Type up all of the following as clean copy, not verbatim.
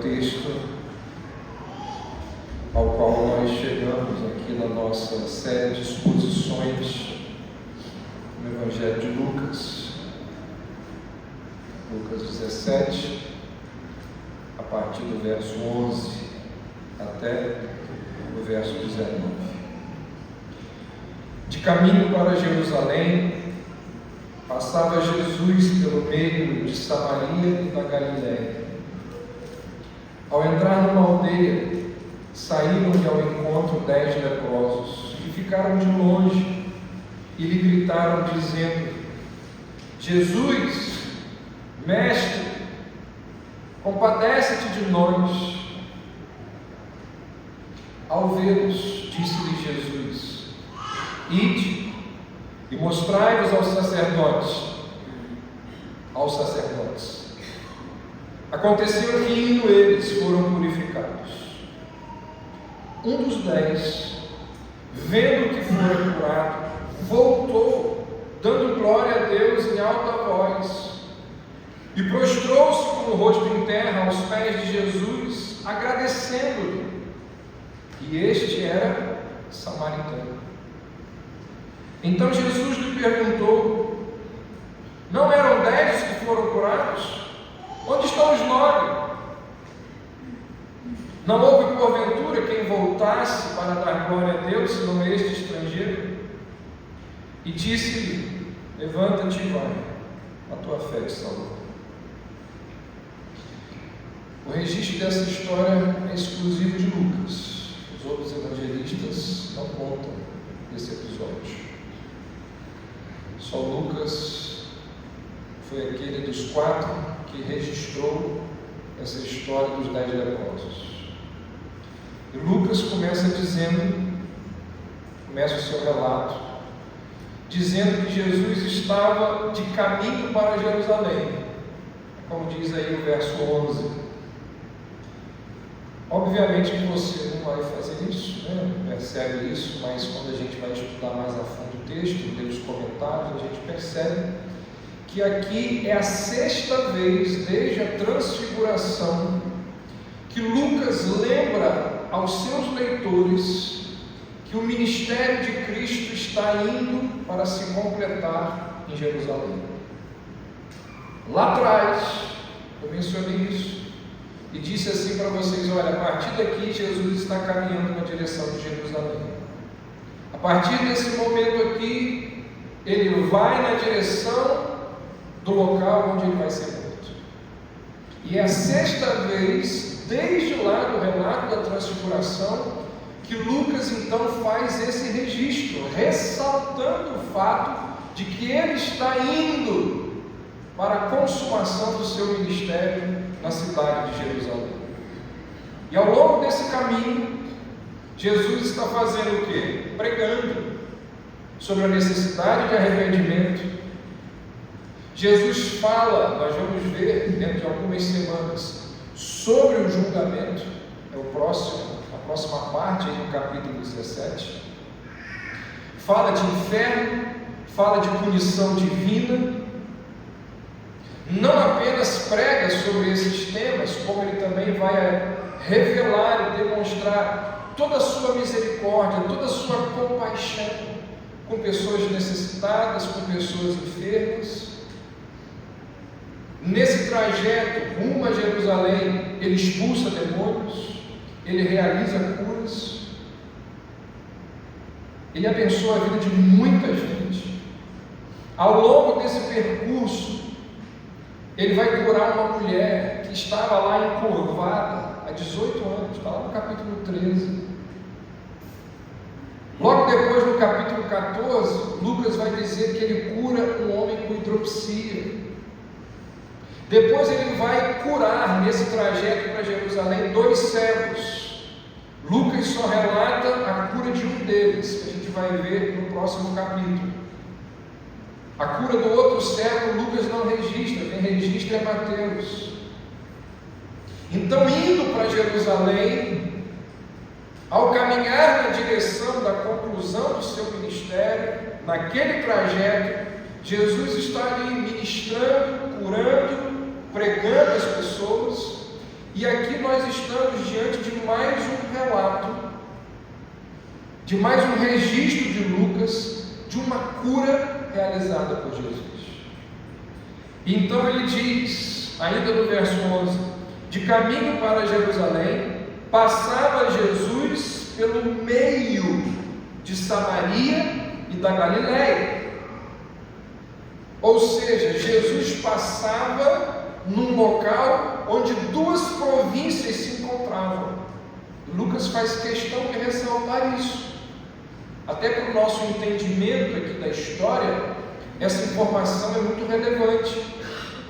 Texto ao qual nós chegamos aqui na nossa série de exposições no Evangelho de Lucas, Lucas 17, a partir do verso 11 até o verso 19. De caminho para Jerusalém, passava Jesus pelo meio de Samaria e da Galiléia. Ao entrar numa aldeia, saíram-lhe ao encontro 10 leprosos, que ficaram de longe e lhe gritaram, dizendo: Jesus, Mestre, compadece-te de nós. Ao vê-los, disse-lhe Jesus: Ide e mostrai-vos aos sacerdotes. Aconteceu que, indo eles, foram purificados. Um dos 10, vendo que fora curado, voltou, dando glória a Deus em alta voz, e prostrou-se com o rosto em terra aos pés de Jesus, agradecendo-lhe. E este era samaritano. Então Jesus lhe perguntou: não eram 10 que foram curados? Onde estão os 9? Não houve porventura quem voltasse para dar glória a Deus, senão este estrangeiro? E disse-lhe: levanta-te e vai, a tua fé te salvou. O registro dessa história é exclusivo de Lucas. Os outros evangelistas não contam esse episódio. Só Lucas foi aquele dos 4 que registrou essa história dos 10 leprosos. E Lucas começa o seu relato, dizendo que Jesus estava de caminho para Jerusalém, como diz aí o verso 11. Obviamente que você não vai fazer isso, percebe isso, mas quando a gente vai estudar mais a fundo o texto, ler os comentários, a gente percebe que aqui é a 6ª vez desde a transfiguração que Lucas lembra aos seus leitores que o ministério de Cristo está indo para se completar em Jerusalém. Lá atrás, eu mencionei isso e disse assim para vocês: olha, a partir daqui Jesus está caminhando na direção de Jerusalém. A partir desse momento aqui, ele vai na direção do local onde ele vai ser morto. E é a 6ª vez, desde lá do relato da transfiguração, que Lucas então faz esse registro, ressaltando o fato de que ele está indo para a consumação do seu ministério na cidade de Jerusalém. E ao longo desse caminho, Jesus está fazendo o quê? Pregando sobre a necessidade de arrependimento. Jesus fala, nós vamos ver dentro de algumas semanas, sobre o julgamento, é a próxima parte aí no capítulo 17. Fala de inferno, fala de punição divina. Não apenas prega sobre esses temas, como ele também vai revelar e demonstrar toda a sua misericórdia, toda a sua compaixão com pessoas necessitadas, com pessoas enfermas. Nesse trajeto rumo a Jerusalém, ele expulsa demônios, ele realiza curas, ele abençoa a vida de muita gente. Ao longo desse percurso, ele vai curar uma mulher que estava lá encurvada há 18 anos, está lá no capítulo 13. Logo depois, no capítulo 14, Lucas vai dizer que ele cura um homem com hidropsia. Depois ele vai curar, nesse trajeto para Jerusalém, 2 cegos. Lucas só relata a cura de um deles, que a gente vai ver no próximo capítulo. A cura do outro cego, Lucas não registra, quem registra é Mateus. Então, indo para Jerusalém, ao caminhar na direção da conclusão do seu ministério, naquele trajeto, Jesus está ali ministrando, curando, pregando às pessoas, E aqui nós estamos diante de mais um relato, de mais um registro de Lucas, de uma cura realizada por Jesus. Então ele diz, ainda no verso 11: de caminho para Jerusalém, passava Jesus pelo meio de Samaria e da Galiléia. Ou seja, Jesus passava num local onde duas províncias se encontravam. Lucas faz questão de ressaltar isso. Até para o nosso entendimento aqui da história, essa informação é muito relevante.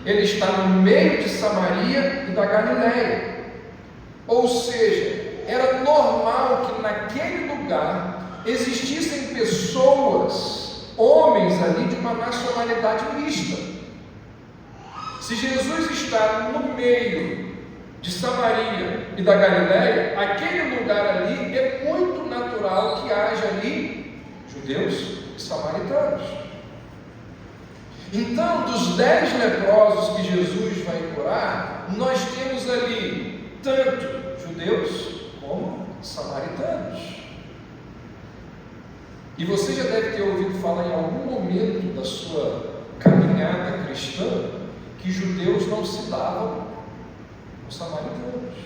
Ele está no meio de Samaria e da Galiléia. Ou seja, era normal que naquele lugar existissem pessoas, homens ali de uma nacionalidade mista. Se Jesus está no meio de Samaria e da Galiléia, aquele lugar ali é muito natural que haja ali judeus e samaritanos. Então, dos 10 leprosos que Jesus vai curar, nós temos ali tanto judeus como samaritanos. E você já deve ter ouvido falar em algum momento da sua caminhada cristã que judeus não se davam com samaritanos.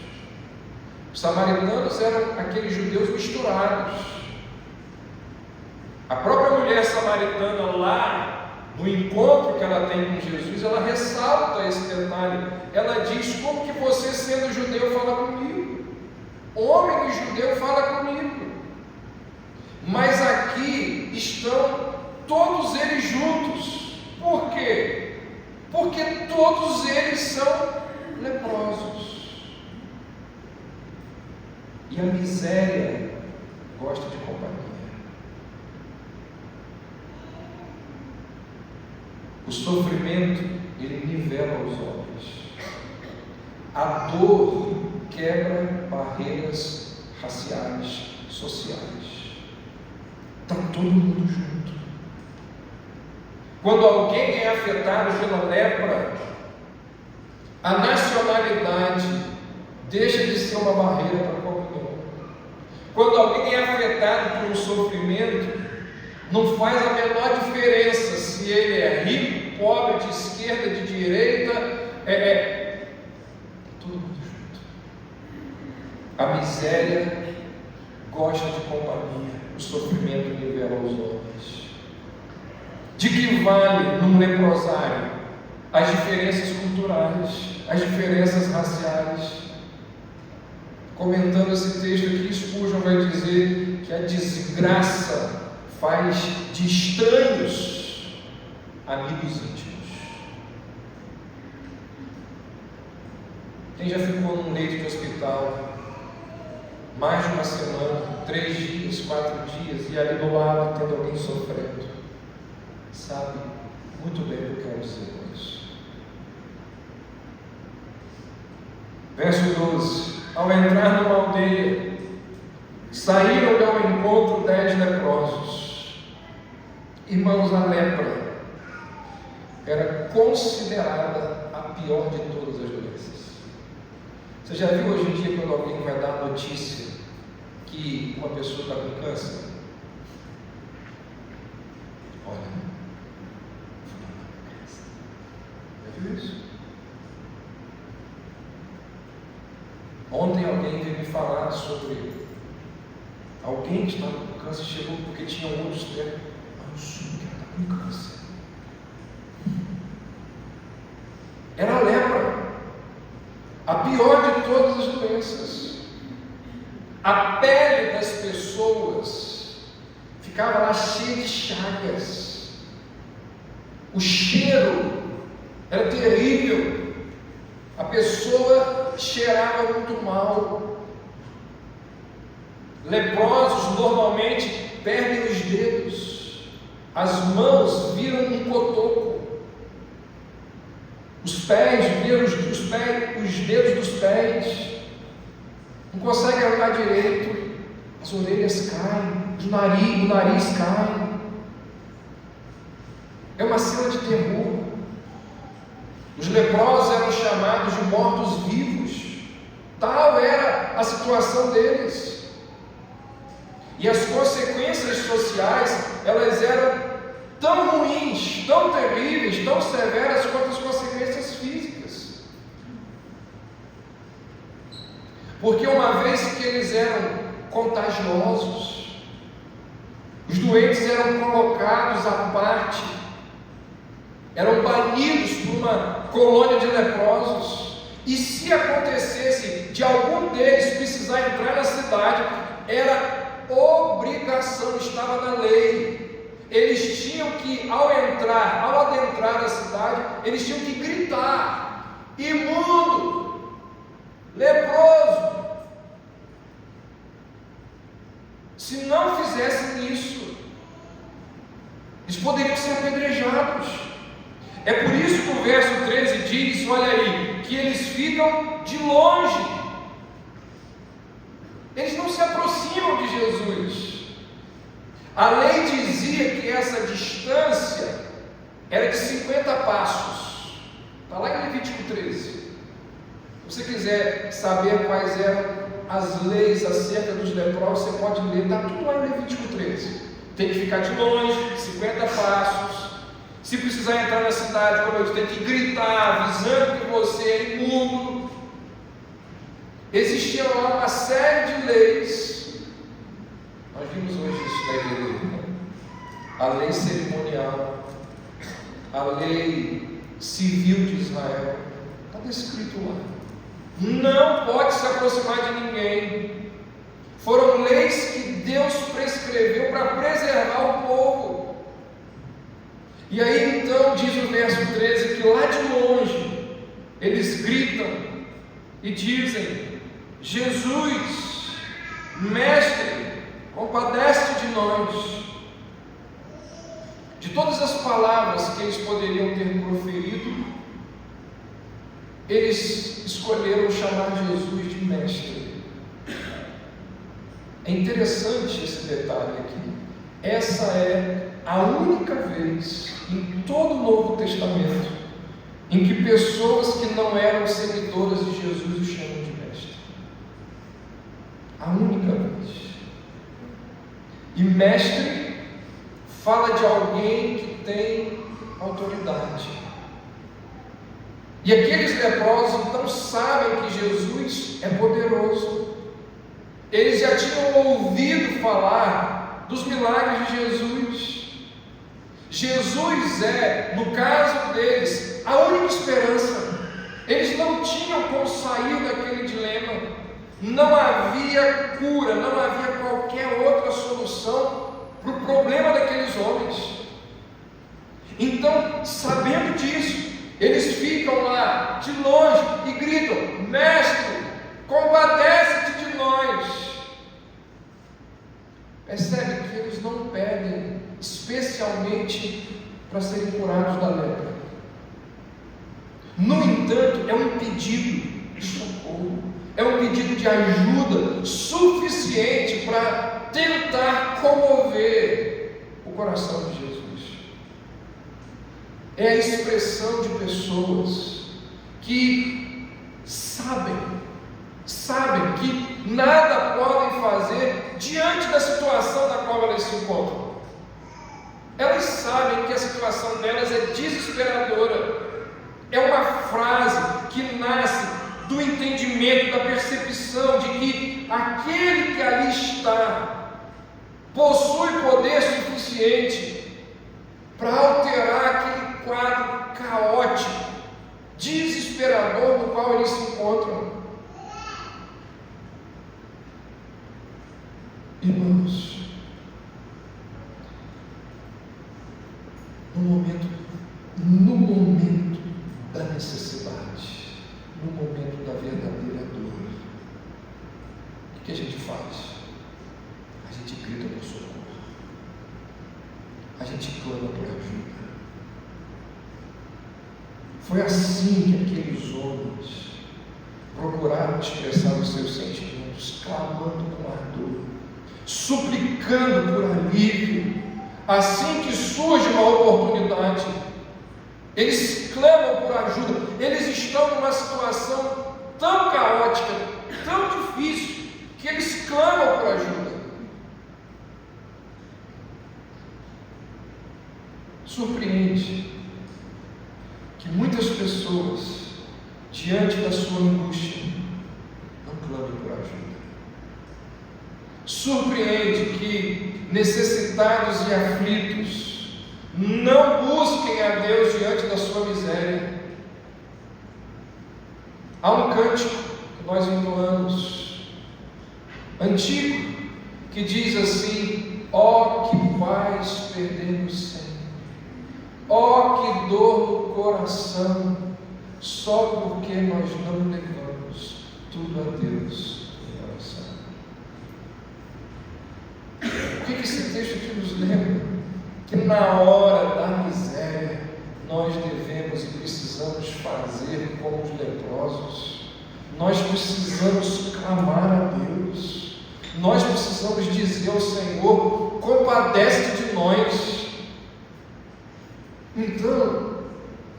Os samaritanos eram aqueles judeus misturados. A própria mulher samaritana lá, no encontro que ela tem com Jesus, ela ressalta esse detalhe. Ela diz: como que você, sendo judeu, fala comigo? Homem e judeu fala comigo. Mas aqui estão todos eles juntos. Por quê? Porque todos eles são leprosos. E a miséria gosta de companhia. O sofrimento, ele nivela os homens. A dor quebra barreiras raciais, sociais. Está todo mundo junto. Quando alguém é afetado pela lepra, a nacionalidade deixa de ser uma barreira para a comunhão. Quando alguém é afetado por um sofrimento, não faz a menor diferença se ele é rico, pobre, de esquerda, de direita, todo mundo junto. A miséria gosta de companhia, o sofrimento nivela os homens. De que vale num leprosário as diferenças culturais, as diferenças raciais? Comentando esse texto aqui, Spurgeon vai dizer que a desgraça faz de estranhos amigos íntimos. Quem já ficou num leito de hospital mais de uma semana, 3 dias, 4 dias, e ali do lado tendo alguém sofrendo, sabe muito bem o que eu quero dizer com isso. Verso 12: ao entrar numa aldeia, saíram ao encontro 10 leprosos. Irmãos, a lepra era considerada a pior de todas as doenças. Você já viu hoje em dia quando alguém vai dar notícia que uma pessoa está com câncer? Olha, já viu isso? Ontem alguém veio me falar sobre alguém que estava com câncer, chegou porque tinha outros que não soube que ela está com câncer. Era a lepra, a pior de todas as doenças. A pele das pessoas ficava lá cheia de chagas. O cheiro era terrível. A pessoa cheirava muito mal. Leprosos normalmente perdem os dedos, as mãos viram um cotoco, os pés viram os dedos dos pés, não conseguem andar direito, as orelhas caem, o nariz cai. É uma cena de terror. Os leprosos eram chamados de mortos-vivos. Tal era a situação deles. E as consequências sociais, elas eram tão ruins, tão terríveis, tão severas quanto as consequências físicas. Porque uma vez que eles eram contagiosos, os doentes eram colocados à parte, eram banidos por uma colônia de leprosos, e se acontecesse de algum deles precisar entrar na cidade, era obrigação, estava na lei. Eles tinham que, ao adentrar a cidade, eles tinham que gritar: imundo, leproso. Se não fizessem isso, eles poderiam ser apedrejados. É por isso que o verso 13 diz, olha aí, que eles ficam de longe. Eles não se aproximam de Jesus. A lei dizia que essa distância era de 50 passos. Está lá em Levítico 13. Se você quiser saber quais eram as leis acerca dos leprosos, você pode ler, está tudo lá em Levítico 13. Tem que ficar de longe, 50 passos. Se precisar entrar na cidade, como eu disse, tem que gritar, avisando que você é imundo. Existia lá uma série de leis. Nós vimos hoje isso na igreja, né? A lei cerimonial, a lei civil de Israel, está descrito lá. Não pode se aproximar de ninguém. Foram leis que Deus prescreveu para preservar o povo. E aí então diz o verso 13 que lá de longe eles gritam e dizem: Jesus, Mestre, compadece de nós. De todas as palavras que eles poderiam ter proferido, eles escolheram chamar Jesus de Mestre. É interessante esse detalhe aqui. Essa é a única vez em todo o Novo Testamento em que pessoas que não eram seguidoras de Jesus o chamam de Mestre. A única vez. E Mestre fala de alguém que tem autoridade. E aqueles leprosos então sabem que Jesus é poderoso. Eles já tinham ouvido falar dos milagres de Jesus. Jesus é, no caso deles, a única esperança. Eles não tinham como sair daquele dilema. Não havia cura, não havia qualquer outra solução para o problema daqueles homens. Então, sabendo disso, eles ficam lá de longe e gritam: Mestre, compadece-te de nós. Percebe que eles não pedem especialmente para serem curados da lepra. No entanto, é um pedido de socorro, é um pedido de ajuda suficiente para tentar comover o coração de Jesus. É a expressão de pessoas que sabem que nada podem fazer diante da situação na qual elas se encontram. Elas sabem que a situação delas é desesperadora. É uma frase que nasce do entendimento, da percepção de que aquele que ali está possui poder suficiente para alterar aquele quadro caótico, desesperador no qual eles se encontram. Irmãos, no momento da necessidade, no momento da verdadeira dor, o que a gente faz? A gente grita por socorro, a gente clama por ajuda. Foi assim que aqueles homens procuraram expressar os seus sentimentos, clamando com ardor, suplicando por alívio. Assim que surge uma oportunidade, eles clamam por ajuda. Eles estão numa situação tão caótica, tão difícil que eles clamam por ajuda. Surpreende que muitas pessoas, diante da sua angústia, não clamem por ajuda. Surpreende que necessitados e aflitos não busquem a Deus diante da sua miséria. Há um cântico que nós entoamos, antigo, que diz assim: ó que paz perdemos sempre, ó que dor no coração, só porque nós não levamos tudo a Deus em oração. O que esse texto aqui nos lembra? Que na hora da miséria, nós devemos e precisamos fazer como os leprosos. Nós precisamos clamar a Deus. Nós precisamos dizer ao Senhor: compadece de nós. Então,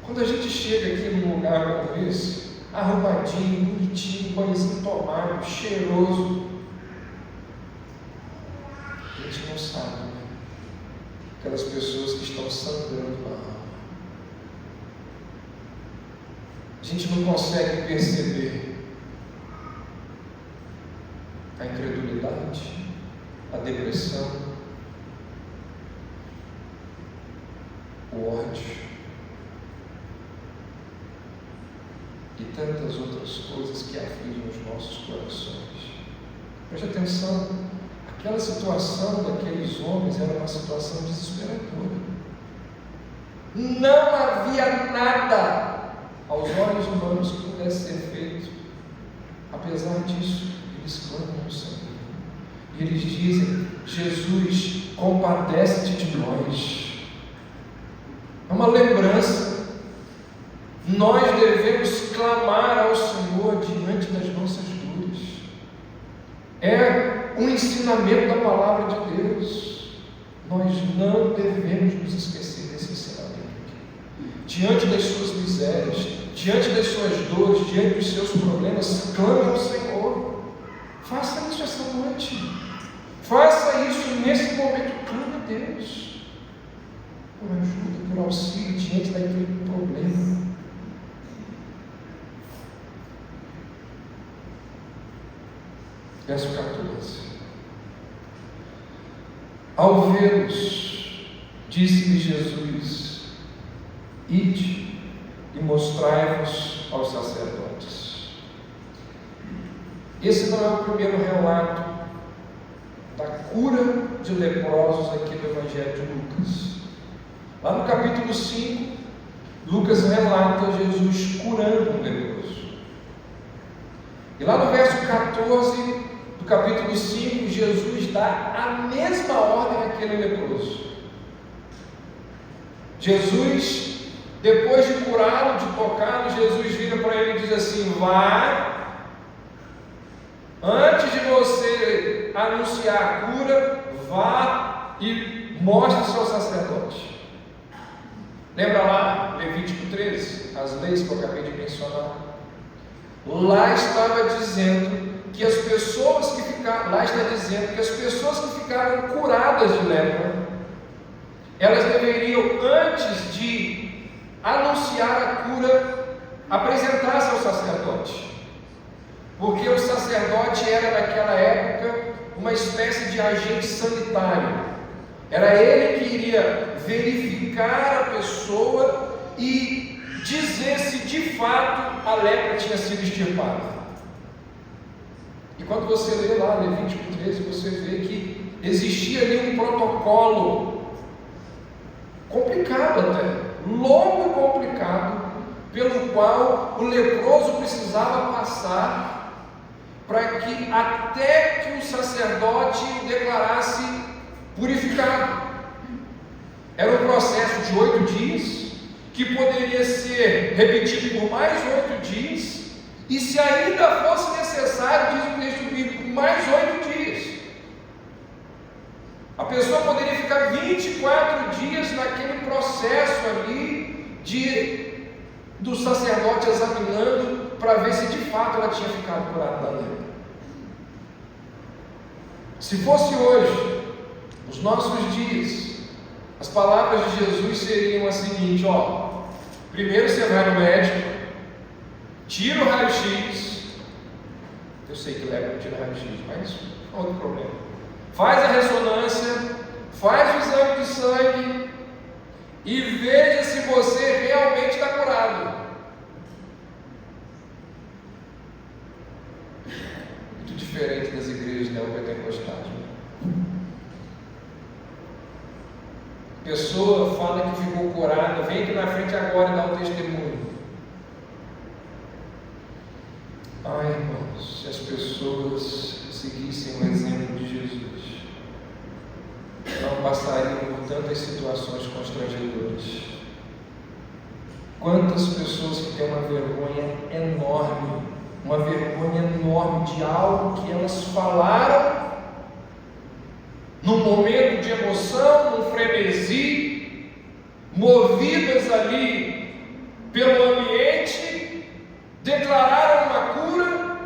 quando a gente chega aqui num lugar como esse, arrumadinho, bonitinho, banhozinho tomado, cheiroso, a gente não sabe, né? Aquelas pessoas que estão sangrando na alma. A gente não consegue perceber a incredulidade, a depressão, o ódio e tantas outras coisas que afligem os nossos corações. Preste atenção, aquela situação daqueles homens era uma situação desesperadora. Não havia nada aos olhos humanos que pudesse ser feito. Apesar disso, eles clamam ao Senhor. E eles dizem: Jesus, compadece-te de nós. É uma lembrança. Nós devemos clamar ao Senhor diante das nossas dores. É um ensinamento da palavra de Deus. Nós não devemos nos esquecer desse ensinamento aqui. Diante das suas misérias, diante das suas dores, diante dos seus problemas, clame ao Senhor. Faça isso essa noite. Faça isso nesse momento. Clame a Deus por ajuda, por auxílio diante daquele problema. Verso 14: ao vê-los, disse-lhe Jesus: ide e mostrai-vos aos sacerdotes. Esse não é o primeiro relato da cura de leprosos aqui do Evangelho de Lucas. Lá no capítulo 5, Lucas relata Jesus curando um leproso. E lá no verso 14 do capítulo 5, Jesus dá a mesma ordem àquele leproso. Jesus, depois de curá-lo, de tocá-lo, Jesus vira para ele e diz assim: vá, antes de você anunciar a cura, vá e mostre-se ao sacerdote. Lembra lá, Levítico 13, as leis que eu acabei de mencionar? Lá estava dizendo que as pessoas que ficaram, curadas de lepra, elas deveriam, antes de anunciar a cura, apresentar-se ao sacerdote. Porque o sacerdote era, naquela época, uma espécie de agente sanitário. Era ele que iria verificar a pessoa e dizer se de fato a lepra tinha sido extirpada. E quando você lê lá Levítico 13, você vê que existia ali um protocolo complicado até, longo e complicado, pelo qual o leproso precisava passar para que até que o sacerdote o declarasse purificado. Era um processo de 8 dias, que poderia ser repetido por mais 8 dias, e se ainda fosse necessário, diz o texto bíblico, mais 8 dias. A pessoa poderia ficar 24 dias naquele processo ali do sacerdote examinando para ver se de fato ela tinha ficado curada da lepra. Se fosse hoje, nos nossos dias, as palavras de Jesus seriam as seguintes: primeiro você vai no médico, tira o raio-x. Eu sei que leva para tirar o raio-x, mas não é outro problema. Faz a ressonância, faz o exame de sangue e veja se você realmente está curado. Muito diferente das igrejas neopentecostais. A pessoa fala que ficou curada, vem aqui na frente agora e dá um testemunho. Ai, irmãos, se as pessoas seguissem o exemplo de Jesus, não passariam por tantas situações constrangedoras. Quantas pessoas que têm uma vergonha enorme de algo que elas falaram num momento de emoção, num frenesi, movidas ali pelo ambiente, declararam uma cura,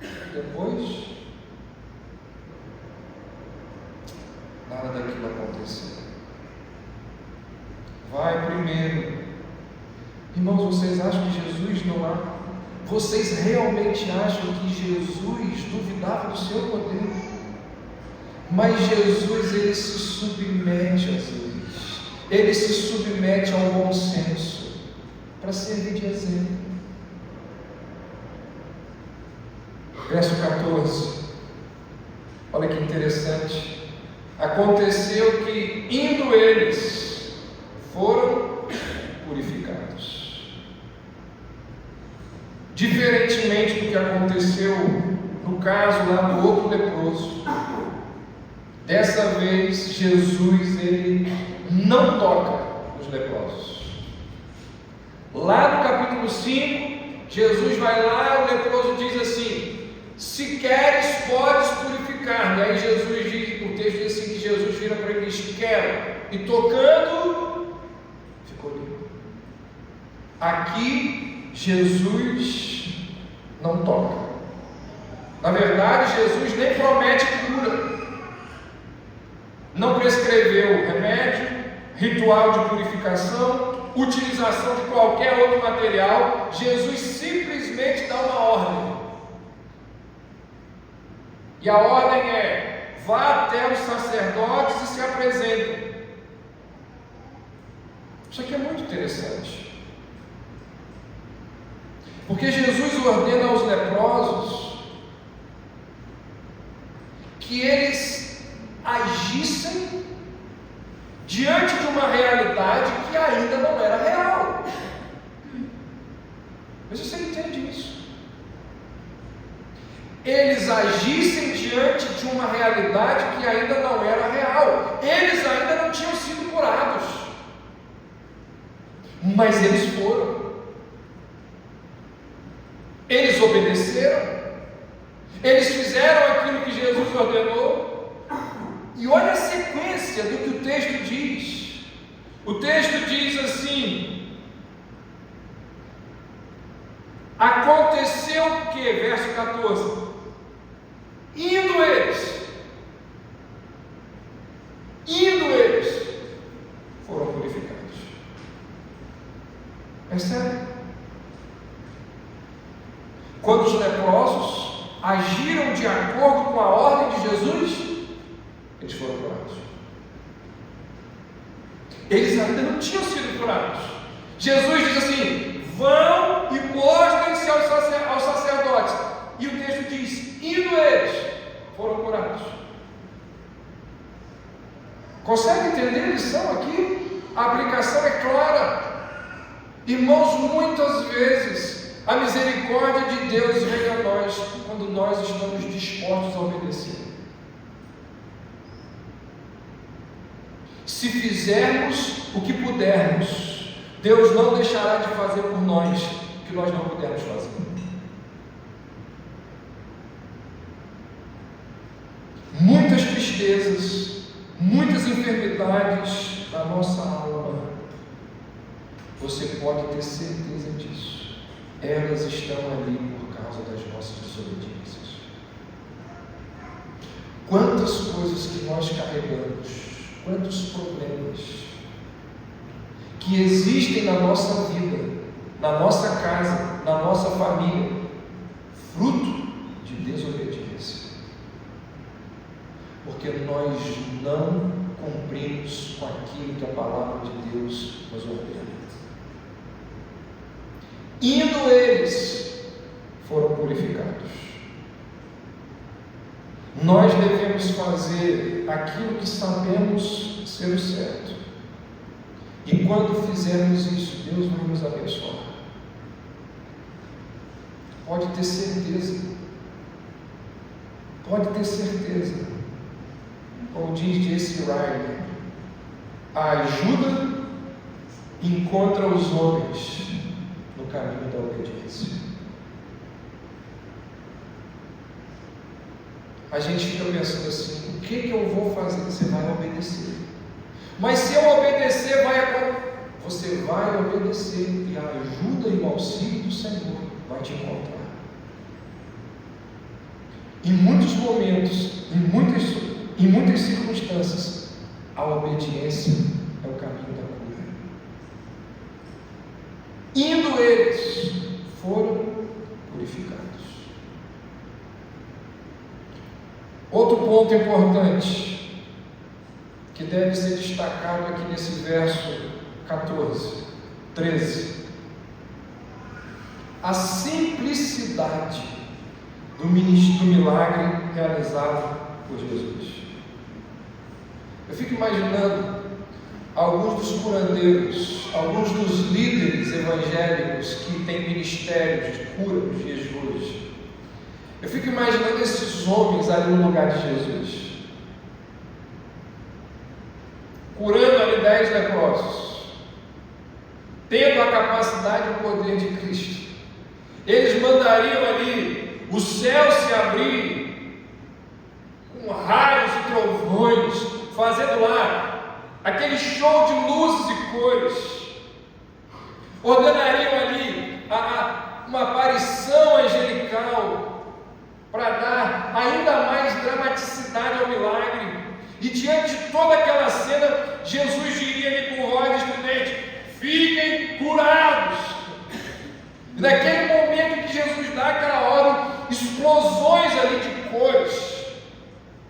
e depois nada daquilo aconteceu. Vai primeiro. Irmãos, vocês acham que Jesus não há? Vocês realmente acham que Jesus duvidava do seu poder? Mas Jesus, ele se submete às leis, ele se submete ao bom senso, para servir de exemplo. Verso 14, olha que interessante. Aconteceu que, indo eles, foram purificados. Diferentemente do que aconteceu no caso lá do outro leproso, dessa vez Jesus, ele não toca os leprosos. Lá no capítulo 5, Jesus vai lá, o leproso diz assim: se queres, podes purificar-me. Aí Jesus diz, o texto diz assim, que Jesus vira para ele e diz: quero. E tocando, ficou limpo. Aqui, Jesus não toca. Na verdade, Jesus nem promete cura. Não prescreveu remédio, ritual de purificação, utilização de qualquer outro material. Jesus simplesmente dá uma ordem. E a ordem é: vá até os sacerdotes e se apresentem. Isso aqui é muito interessante. Porque Jesus ordena aos leprosos que eles agissem diante de uma realidade que ainda não era real. Mas você entende isso? Eles agissem diante de uma realidade que ainda não era real. Eles ainda não tinham sido curados, mas eles foram. Eles obedeceram. Eles fizeram aquilo que Jesus ordenou. E olha a sequência do que o texto diz. O texto diz assim: aconteceu o que? Verso 14: indo eles, foram purificados. Percebe? Quando os leprosos agiram de acordo com a ordem de Jesus, eles foram curados. Eles ainda não tinham sido curados. Jesus diz assim: vão e mostrem-se aos sacerdotes. E o texto diz: indo eles, foram curados. Consegue entender a lição aqui? A aplicação é clara. Irmãos, muitas vezes a misericórdia de Deus vem a nós quando nós estamos dispostos a obedecer. Se fizermos o que pudermos, Deus não deixará de fazer por nós o que nós não pudermos fazer. Muitas tristezas, muitas enfermidades da nossa alma, você pode ter certeza disso. Elas estão ali por causa das nossas desobediências. Quantas coisas que nós carregamos, quantos problemas que existem na nossa vida, na nossa casa, na nossa família, fruto de desobediência, porque nós não cumprimos com aquilo que a palavra de Deus nos ordena. Indo eles, foram purificados. Nós devemos fazer aquilo que sabemos ser o certo. E quando fizermos isso, Deus vai nos abençoar. Pode ter certeza. Pode ter certeza. Como diz J.C. Ryle, a ajuda encontra os homens no caminho da obediência. A gente fica pensando assim: o que eu vou fazer? Você vai obedecer. Mas se eu obedecer, você vai obedecer, e a ajuda e o auxílio do Senhor vai te encontrar. Em muitos momentos, em muitas circunstâncias, a obediência é o caminho da cura. Indo eles, foram purificados. Outro ponto importante que deve ser destacado aqui nesse verso 13: a simplicidade do milagre realizado por Jesus. Eu fico imaginando alguns dos curandeiros, alguns dos líderes evangélicos que têm ministérios de cura nos dias de hoje. Eu fico imaginando esses homens ali no lugar de Jesus, curando ali 10 leprosos, tendo a capacidade e o poder de Cristo. Eles mandariam ali o céu se abrir, com raios e trovões, fazendo lá aquele show de luzes e cores. Ordenariam ali uma aparição angelical para dar ainda mais dramaticidade ao milagre. E diante de toda aquela cena, Jesus diria ali com voz estridente: fiquem curados. E naquele momento que Jesus dá aquela ordem, explosões ali de cores,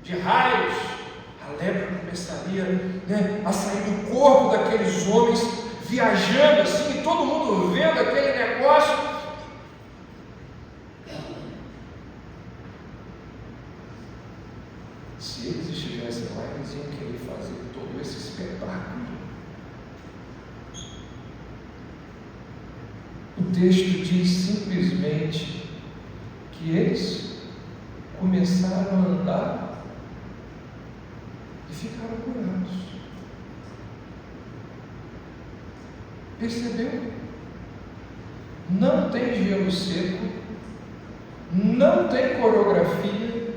de raios, a lepra começaria a sair do corpo daqueles homens, viajando assim, e todo mundo vendo aquele negócio. Se eles estivessem lá, eles iam querer fazer todo esse espetáculo. O texto diz simplesmente que eles começaram a andar e ficaram curados. Percebeu? Não tem gelo seco, não tem coreografia,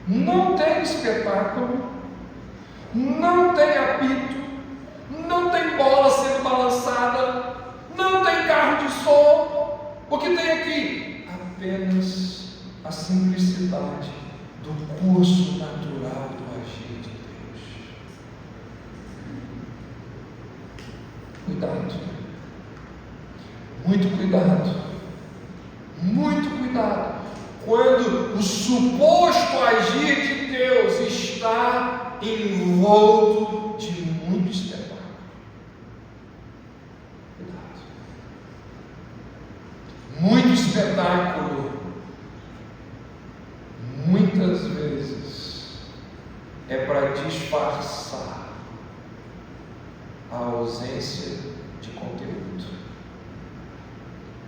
não tem espetáculo, não tem apito, não tem bola sendo balançada, não tem carro de som. O que tem aqui? Apenas a simplicidade do curso natural do agir de Deus. Cuidado, muito cuidado, muito cuidado, quando o suposto agir de Deus está envolto de muito espetáculo. Cuidado. Muito espetáculo, muitas vezes, é para disfarçar a ausência de conteúdo,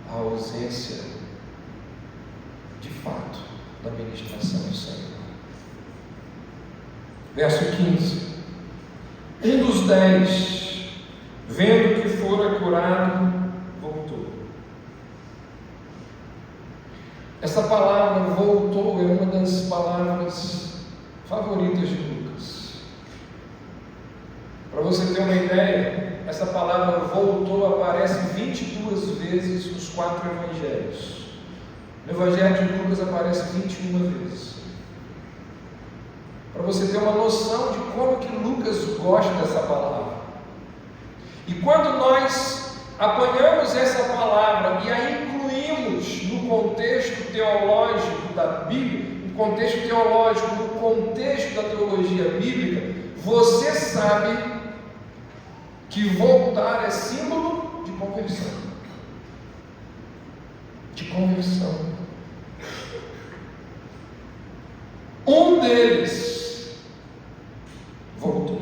a ausência de fato da ministração do Senhor. Verso 15: um dos 10, vendo que fora curado, voltou. Essa palavra voltou é uma das palavras favoritas de Lucas. Para você ter uma ideia, essa palavra voltou aparece 22 vezes nos 4 evangelhos. No Evangelho de Lucas aparece 21 vezes. para você ter uma noção de como que Lucas gosta dessa palavra. E quando nós apanhamos essa palavra e a incluímos no contexto teológico da Bíblia, no contexto teológico, no contexto da teologia bíblica, você sabe que voltar é símbolo de conversão. De conversão. Um deles voltou.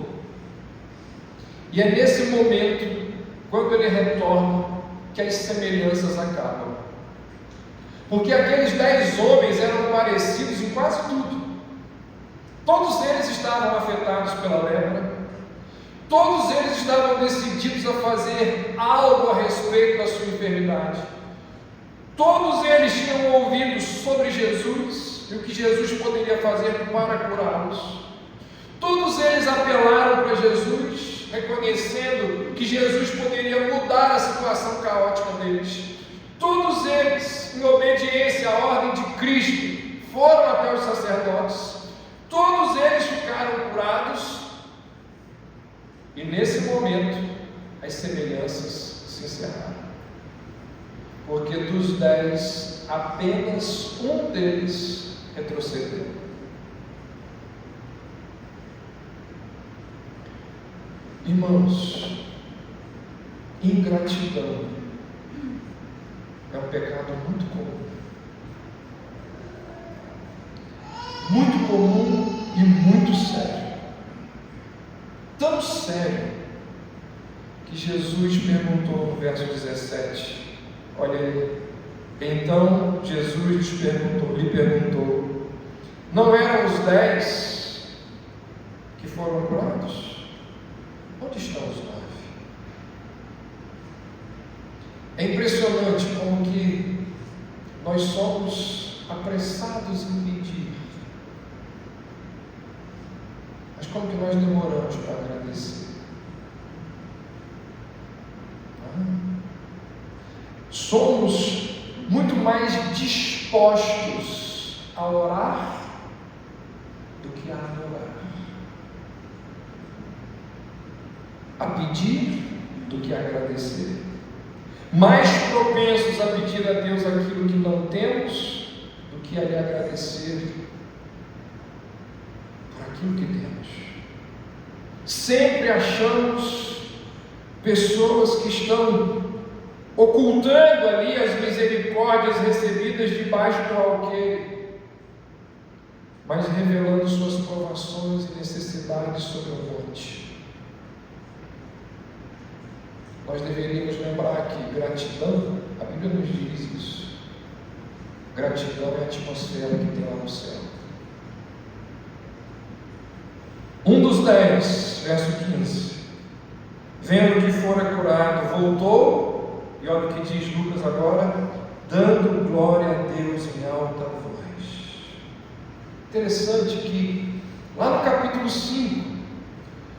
E é nesse momento, quando ele retorna, que as semelhanças acabam. Porque aqueles 10 homens eram parecidos em quase tudo. Todos eles estavam afetados pela lepra. Todos eles estavam decididos a fazer algo a respeito da sua enfermidade. Todos eles tinham ouvido sobre Jesus e o que Jesus poderia fazer para curá-los. Todos eles apelaram para Jesus, reconhecendo que Jesus poderia mudar a situação caótica deles. Todos eles, em obediência à ordem de Cristo, foram até os sacerdotes. Todos eles ficaram curados. E nesse momento, as semelhanças se encerraram. Porque dos 10, apenas um deles retrocedeu. Irmãos, ingratidão é um pecado muito comum. Muito comum e muito sério. Tão sério que Jesus perguntou no verso 17, olha aí, então Jesus lhe perguntou, não eram os 10 que foram curados? Onde estão os 9? É impressionante como que nós somos apressados em pedir, mas como que nós demoramos para agradecer? Somos muito mais dispostos a orar do que a adorar, a pedir do que a agradecer, mais propensos a pedir a Deus aquilo que não temos do que a lhe agradecer por aquilo que temos. Sempre achamos pessoas que estão ocultando ali as misericórdias recebidas debaixo do alqueire, mas revelando suas provações e necessidades sobre o monte. Nós deveríamos lembrar que gratidão, a Bíblia nos diz isso, gratidão é a atmosfera que tem lá no céu. Um dos 10, verso 15, vendo que fora curado, voltou, e olha o que diz Lucas agora, dando glória a Deus em alta voz. Interessante que lá no capítulo 5,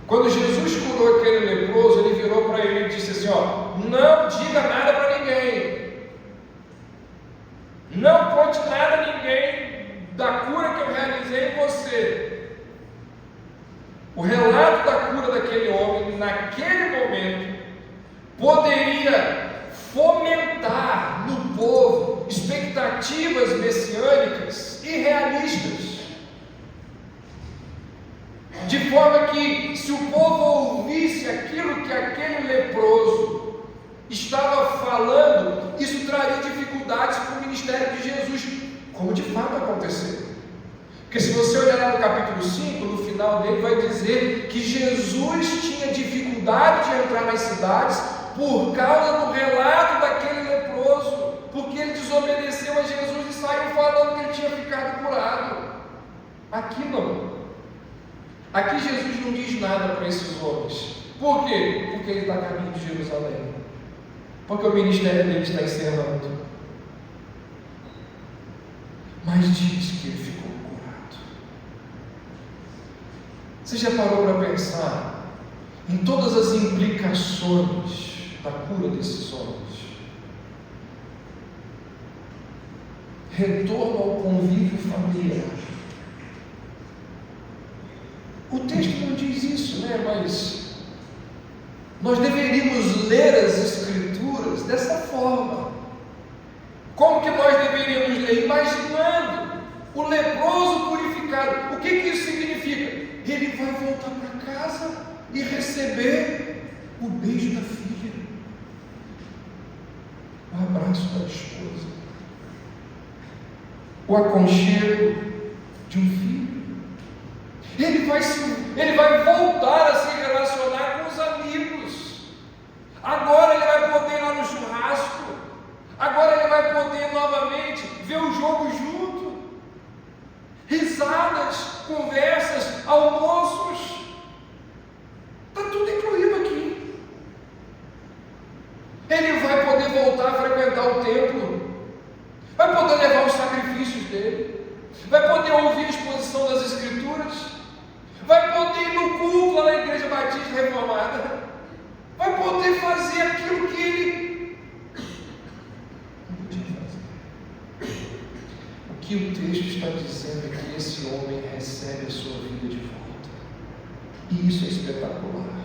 quando Jesus curou aquele leproso, ele virou para ele e disse assim, não diga nada para ninguém, não conte nada a ninguém da cura que eu realizei em você. O relato da cura daquele homem, naquele momento, poderia fomentar no povo expectativas messiânicas irrealistas, de forma que, se o povo ouvisse aquilo que aquele leproso estava falando, isso traria dificuldades para o ministério de Jesus, como de fato aconteceu. Porque se você olhar lá no capítulo 5, no final dele vai dizer que Jesus tinha dificuldade de entrar nas cidades por causa do relato daquele leproso, porque ele desobedeceu a Jesus e saiu falando que ele tinha ficado curado. Aqui não. Aqui Jesus não diz nada para esses homens. Por quê? Porque ele está a caminho de Jerusalém. Porque o ministério dele está encerrando. Mas diz que ele ficou curado. Você já parou para pensar em todas as implicações da cura desses homens? Retorno ao convívio familiar. O texto não diz isso, né? Mas nós deveríamos ler as Escrituras dessa forma. Como que nós deveríamos ler? Imaginando o leproso purificado. O que isso significa? Ele vai voltar para casa e receber o beijo da filha, o abraço da esposa, o aconchego de um filho. Ele vai voltar a se relacionar com os amigos. Agora ele vai poder ir lá no churrasco. Agora ele vai poder novamente ver o jogo junto. Risadas, conversas, almoços. Está tudo incluído aqui. Ele vai poder voltar a frequentar o templo. Vai poder levar os sacrifícios dele. Vai poder ouvir a exposição das Escrituras. Vai poder ir no culto lá na Igreja Batista Reformada. Vai poder fazer aquilo que ele não podia fazer. O que o texto está dizendo é que esse homem recebe a sua vida de volta. E isso é espetacular.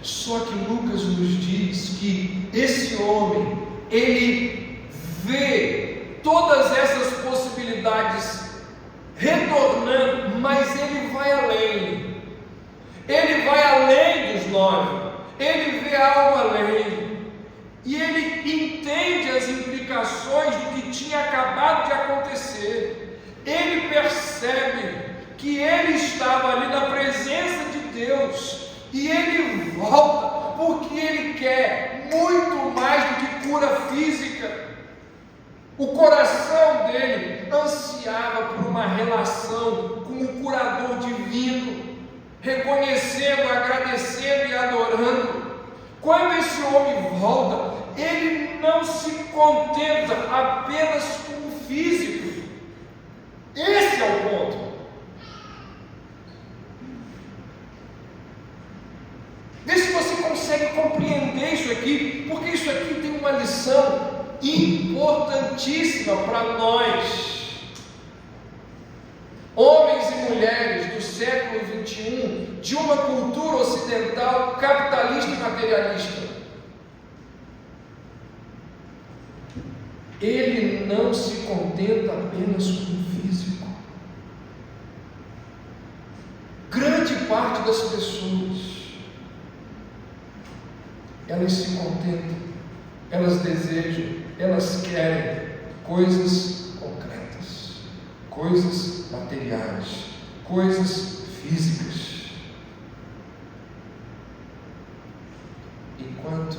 Só que Lucas nos diz que esse homem, ele vê todas essas possibilidades retornando, mas ele vai além. Ele vai além dos 9. Ele vê algo além. E ele entende as implicações do que tinha acabado de acontecer. Ele percebe que ele estava ali na presença de Deus. E ele volta porque ele quer muito mais do que cura física. O coração dele ansiava por uma relação com o curador divino, reconhecendo, agradecendo e adorando. Quando esse homem volta, ele não se contenta apenas com o físico. Esse é o ponto. Vê se você consegue compreender isso aqui, porque isso aqui tem uma lição importantíssima para nós, homens e mulheres do século 21, de uma cultura ocidental capitalista e materialista. Ele não se contenta apenas com o físico. Grande parte das pessoas, elas se contentam, elas desejam, elas querem coisas concretas, coisas materiais, coisas físicas. Enquanto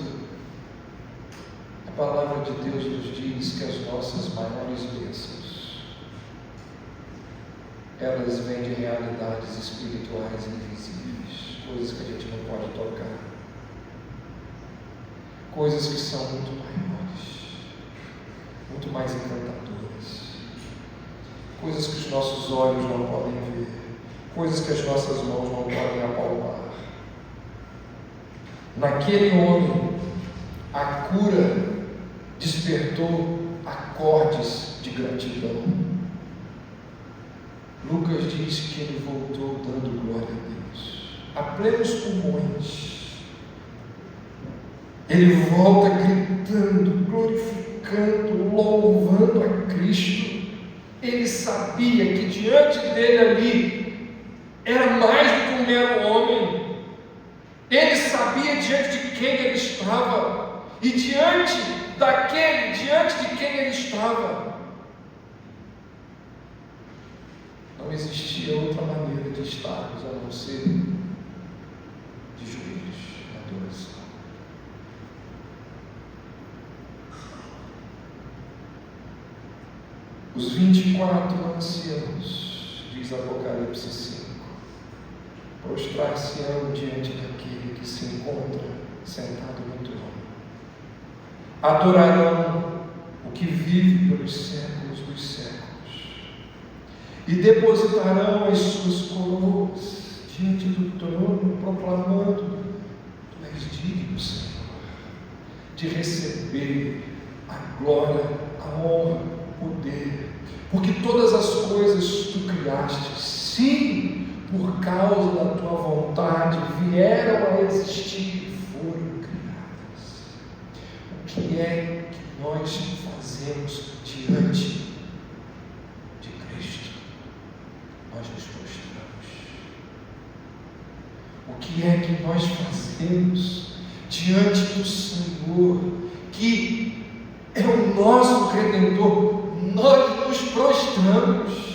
a palavra de Deus nos diz que as nossas maiores bênçãos, elas vêm de realidades espirituais invisíveis, coisas que a gente não pode tocar, coisas que são muito maiores, muito mais encantadoras, coisas que os nossos olhos não podem ver, coisas que as nossas mãos não podem apalpar. Naquele homem, a cura despertou acordes de gratidão. Lucas diz que ele voltou dando glória a Deus, a plenos pulmões. Ele volta gritando, glorificando, louvando a Cristo. Ele sabia que diante dele ali era mais do que um mero homem. Ele sabia diante de quem ele estava. E diante de quem ele estava, não existia outra maneira de estarmos a não ser de joelhos na adoração. Os 24 anciãos, diz Apocalipse 5, prostrar-se-ão diante daquele que se encontra sentado no trono. Adorarão o que vive pelos séculos dos séculos e depositarão as suas coroas diante do trono, proclamando: Tu és digno, Senhor, de receber a glória, a honra, o poder, porque todas as coisas tu criaste, sim, por causa da tua vontade, vieram a existir e foram criadas. O que é que nós fazemos diante de Cristo? Nós nos prostramos. O que é que nós fazemos diante do Senhor, que é o nosso Redentor? Nós nos prostramos.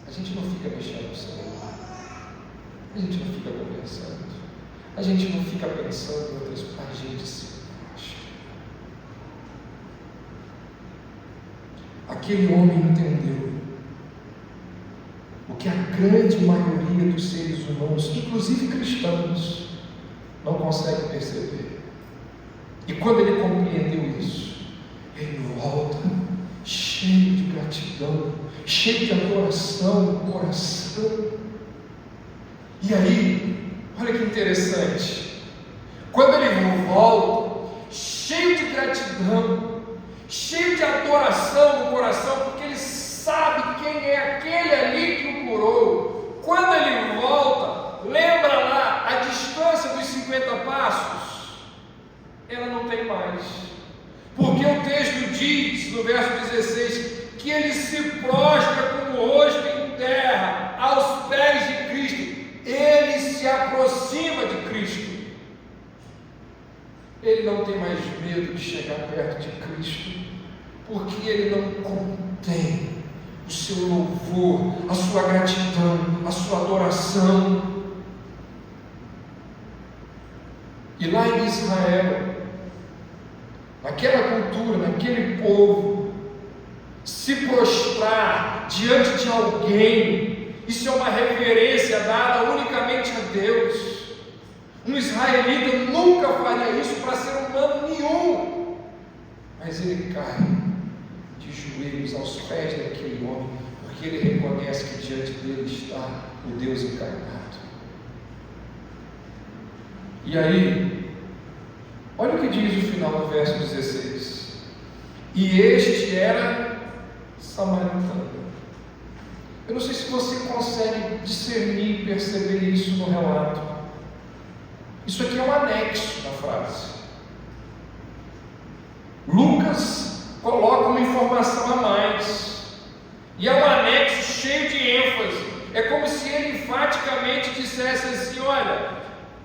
A gente não fica mexendo no celular, a gente não fica conversando, a gente não fica pensando em outras coisas, a gente se prostra. Aquele homem entendeu o que a grande maioria dos seres humanos, inclusive cristãos, não consegue perceber. E quando ele compreendeu isso, ele volta cheio de gratidão, cheio de adoração no coração. E aí, olha que interessante, quando ele volta cheio de gratidão, cheio de adoração no coração, porque ele sabe quem é aquele ali que o curou. Quando ele volta, lembra lá a distância dos 50 passos? Ela não tem mais, porque o texto diz no verso 16 que ele se prostra com o rosto em terra aos pés de Cristo. Ele se aproxima de Cristo. Ele não tem mais medo de chegar perto de Cristo, porque ele não contém o seu louvor, a sua gratidão, a sua adoração. E lá em Israel, naquela cultura, naquele povo, se prostrar diante de alguém, isso é uma reverência dada unicamente a Deus. Um israelita nunca faria isso para ser humano nenhum, mas ele cai de joelhos aos pés daquele homem, porque ele reconhece que diante dele está o Deus encarnado. E aí, olha o que diz o final do verso 16: e este era samaritano. Eu não sei se você consegue discernir e perceber isso no relato. Isso aqui é um anexo na frase. Lucas coloca uma informação a mais, e é um anexo cheio de ênfase. É como se ele enfaticamente dissesse assim: olha,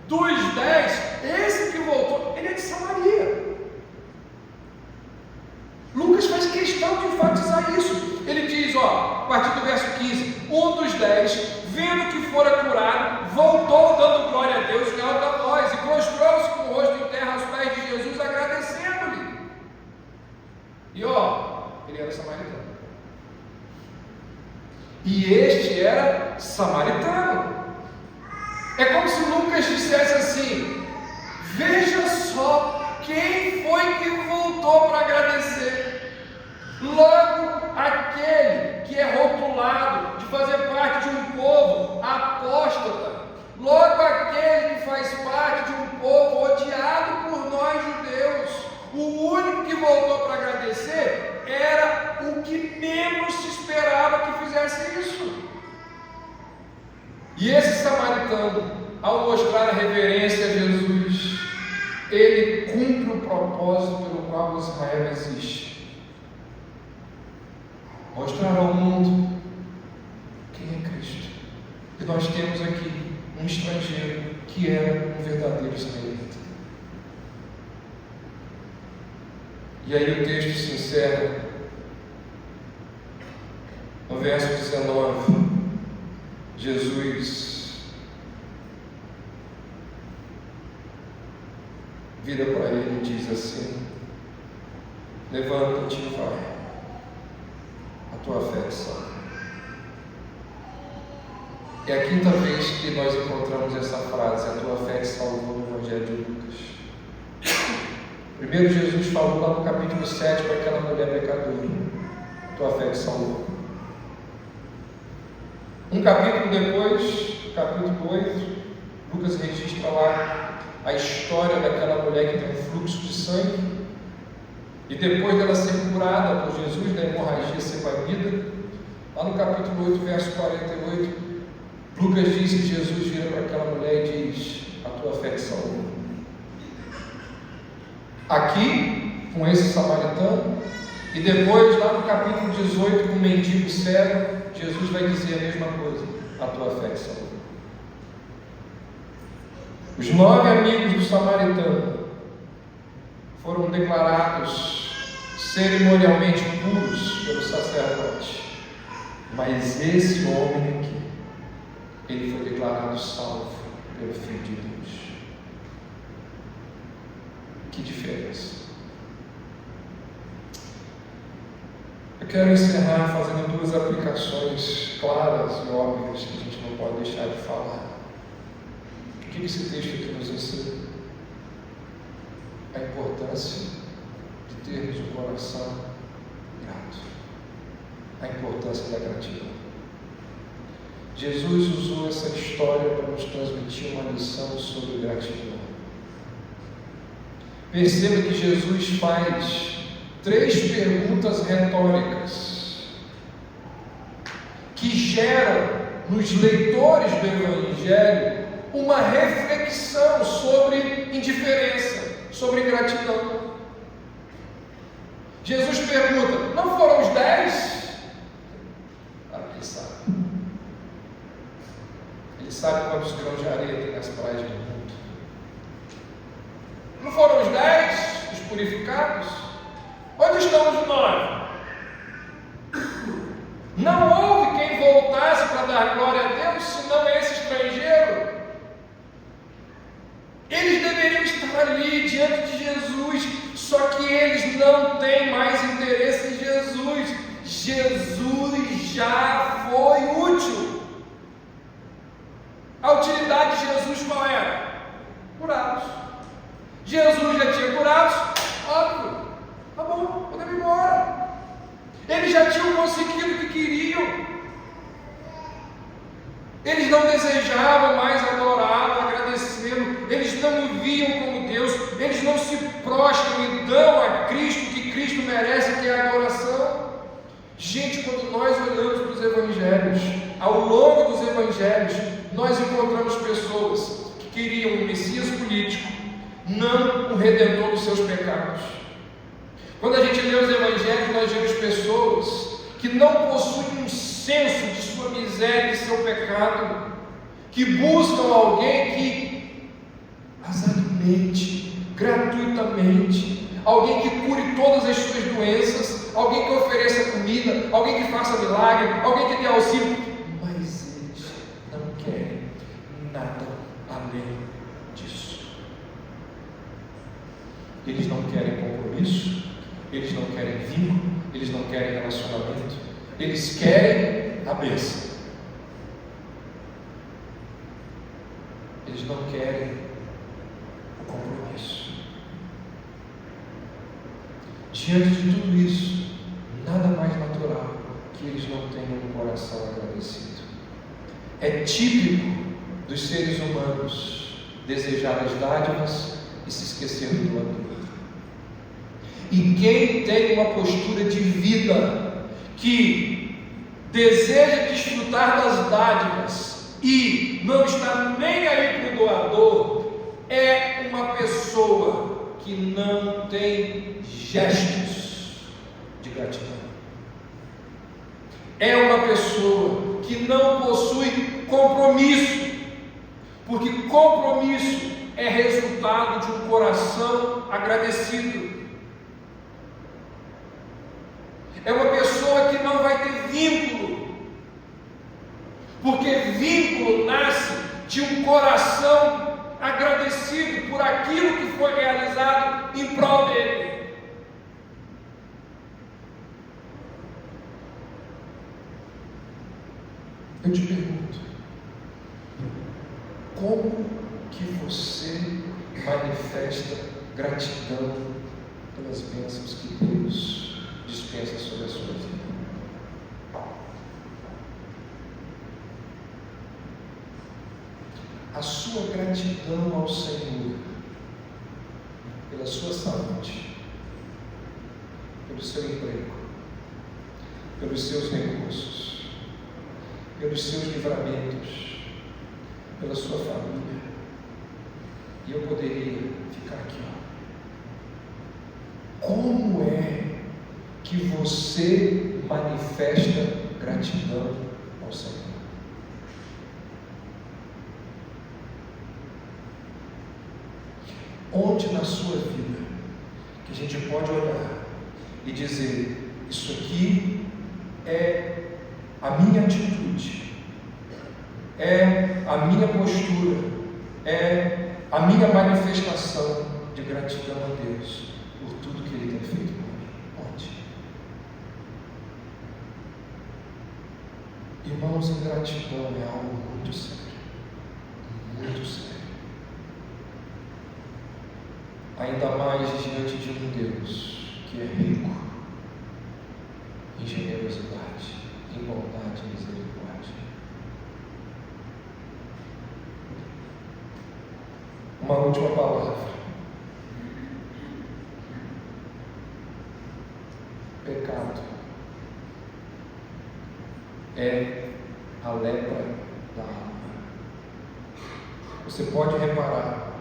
dos 10, esse que voltou, ele é de Samaria. Lucas faz questão de enfatizar isso. Ele diz, a partir do verso 15: um dos 10, vendo que fora curado, voltou dando glória a Deus em alta voz, e prostrou-se com o rosto em terra aos pés de Jesus, agradecendo-lhe. E ele era samaritano. E este era samaritano. É como se Lucas dissesse assim: veja só quem foi que voltou para agradecer. Logo, aquele que é rotulado de fazer parte de um povo apóstata, logo aquele que faz parte de um povo odiado por nós judeus, o único que voltou para agradecer era o que menos se esperava que fizesse isso. E esse samaritano, ao mostrar a reverência a Jesus, ele cumpre o propósito pelo qual Israel existe: mostrar ao mundo quem é Cristo. E nós temos aqui um estrangeiro que era um verdadeiro israelita. E aí o texto se encerra no verso 19. Jesus vira para ele e diz assim: levanta-te e vai, a tua fé te salva. É a quinta vez que nós encontramos essa frase: a tua fé te salvou, no Evangelho de Lucas. Primeiro, Jesus falou lá no capítulo 7 para aquela mulher pecadora: a tua fé te salvou. Um capítulo depois, capítulo 8, Lucas registra lá a história daquela mulher que tem um fluxo de sangue, e depois dela ser curada por Jesus da hemorragia ser banida, lá no capítulo 8, verso 48, Lucas diz que Jesus vira para aquela mulher e diz: a tua fé te salvou. Aqui, com esse samaritano, e depois lá no capítulo 18, com o mendigo cego, Jesus vai dizer a mesma coisa: a tua fé te salvou. Os 9 amigos do samaritano foram declarados cerimonialmente puros pelo sacerdote, mas esse homem aqui, ele foi declarado salvo pelo Filho de Deus. Que diferença! Eu quero encerrar fazendo 2 aplicações claras e óbvias que a gente não pode deixar de falar. O que esse texto aqui nos ensina? A importância de termos um coração grato. A importância da gratidão. Jesus usou essa história para nos transmitir uma lição sobre gratidão. Perceba que Jesus faz 3 perguntas retóricas que geram nos leitores do Evangelho uma reflexão sobre indiferença, sobre ingratidão. Jesus pergunta: não foram os 10? Claro que ele sabe. Ele sabe quantos grãos de areia tem nas praias do mundo. Não foram os 10 os purificados? Onde estão os 9? Não houve quem voltasse para dar glória a Deus, senão esse estrangeiro. Eles deveriam estar ali diante de Jesus, só que eles não têm mais interesse em Jesus. Jesus já foi útil. A utilidade de Jesus qual era? Curados. Jesus já tinha curados? Óbvio. Tá bom, podemos ir embora. Eles já tinham conseguido o que queriam. Eles não desejavam mais adorá-lo, agradecê-lo. Eles não o viam como Deus. Eles não se prostram e dão a Cristo o que Cristo merece, que é a adoração. Gente, quando nós olhamos para os evangelhos, ao longo dos evangelhos, nós encontramos pessoas que queriam um Messias político, não o redentor dos seus pecados. Quando a gente lê os evangelhos, nós vemos pessoas que não possuem um senso de sua miséria e seu pecado, que buscam alguém que as alimente gratuitamente, alguém que cure todas as suas doenças, alguém que ofereça comida, alguém que faça milagre, alguém que dê auxílio, mas eles não querem nada além disso. Eles não querem compromisso, eles não querem vínculo, eles não querem relacionamento, eles querem a bênção. Eles não querem o compromisso. Diante de tudo isso, nada mais natural que eles não tenham um coração agradecido. É típico dos seres humanos desejar as dádivas e se esquecer do doador. E quem tem uma postura de vida que deseja desfrutar das dádivas e não está nem aí para o doador, é uma pessoa que não tem gestos de gratidão. É uma pessoa que não possui compromisso, porque compromisso é resultado de um coração agradecido. É uma pessoa que não vai ter vínculo, porque vínculo nasce de um coração agradecido por aquilo que foi realizado em prol dele. Eu te pergunto, como que você manifesta gratidão pelas bênçãos que Deus dispensa sobre a sua vida? A sua gratidão ao Senhor pela sua saúde, pelo seu emprego, pelos seus recursos, pelos seus livramentos, pela sua família. E eu poderia ficar aqui, Como é que você manifesta gratidão ao Senhor? Onde na sua vida que a gente pode olhar e dizer: isso aqui é a minha atitude, é a minha postura, é a minha manifestação de gratidão a Deus por tudo que Ele tem feito por mim? Onde? Irmãos, ingratidão é algo muito sério, muito sério. Ainda mais diante de um Deus que é rico em generosidade, em bondade e misericórdia. Uma última palavra. Pecado é a lepra da alma. Você pode reparar,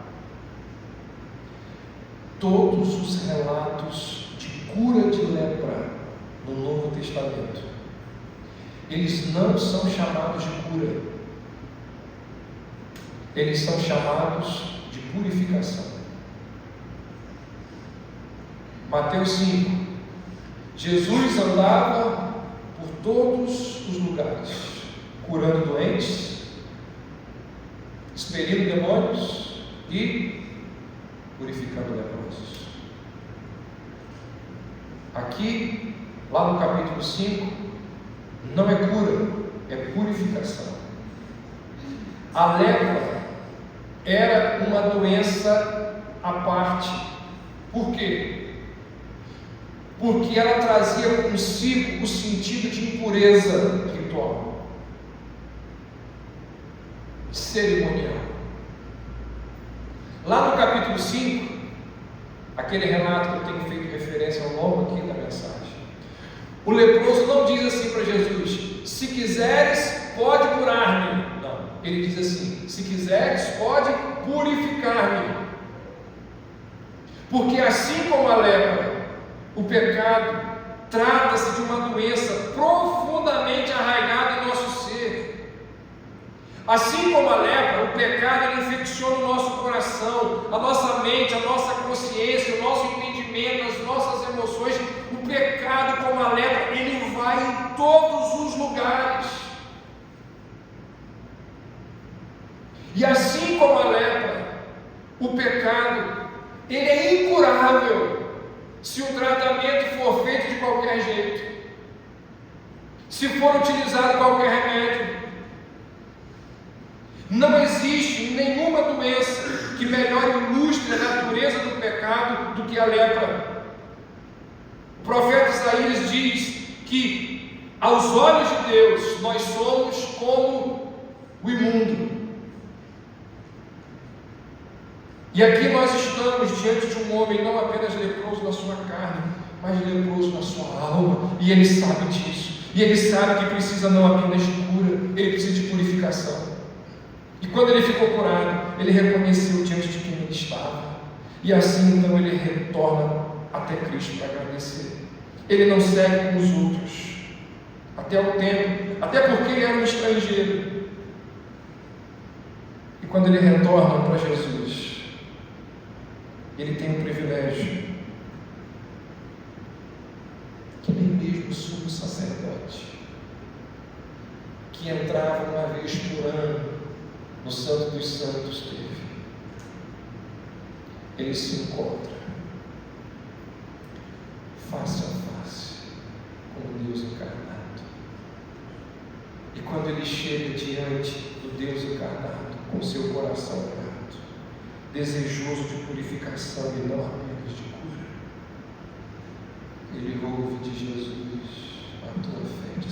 todos os relatos de cura de lepra no Novo Testamento, eles não são chamados de cura, eles são chamados de purificação. Mateus 5, Jesus andava por todos os lugares, curando doentes, expelindo demônios e purificando leprosos. Aqui, lá no capítulo 5, não é cura, é purificação. A lepra era uma doença à parte. Por quê? Porque ela trazia consigo o sentido de impureza ritual, cerimonial. Lá no capítulo 5, aquele relato que eu tenho feito referência ao longo aqui da mensagem, o leproso não diz assim para Jesus: se quiseres, pode curar-me. Não, ele diz assim: se quiseres, pode purificar-me. Porque assim como a lepra, o pecado trata-se de uma doença profundamente arraigada em nosso ser. Assim como a lepra, o pecado ele infecciona o nosso coração, a nossa mente, a nossa consciência, o nosso entendimento, as nossas emoções. O pecado, como a lepra, ele vai em todos os lugares. E assim como a lepra, o pecado, ele é incurável se o tratamento for feito de qualquer jeito, se for utilizado qualquer remédio. Não existe nenhuma doença que melhor ilustre a natureza do pecado do que a lepra. O profeta Isaías diz que, aos olhos de Deus, nós somos como o imundo. E aqui nós estamos diante de um homem não apenas leproso na sua carne, mas leproso na sua alma, e ele sabe disso. E ele sabe que precisa não apenas de cura, ele precisa de purificação. E quando ele ficou curado, ele reconheceu diante de quem ele estava. E assim então ele retorna até Cristo para agradecer. Ele não segue com os outros até o tempo, até porque ele era um estrangeiro. E quando ele retorna para Jesus, ele tem um privilégio que nem mesmo o sumo sacerdote, que entrava uma vez por ano no Santo dos Santos, teve. Ele se encontra face a face com o Deus encarnado. E quando ele chega diante do Deus encarnado, com seu coração grato, desejoso de purificação e não apenas de cura, ele ouve de Jesus: a tua fé te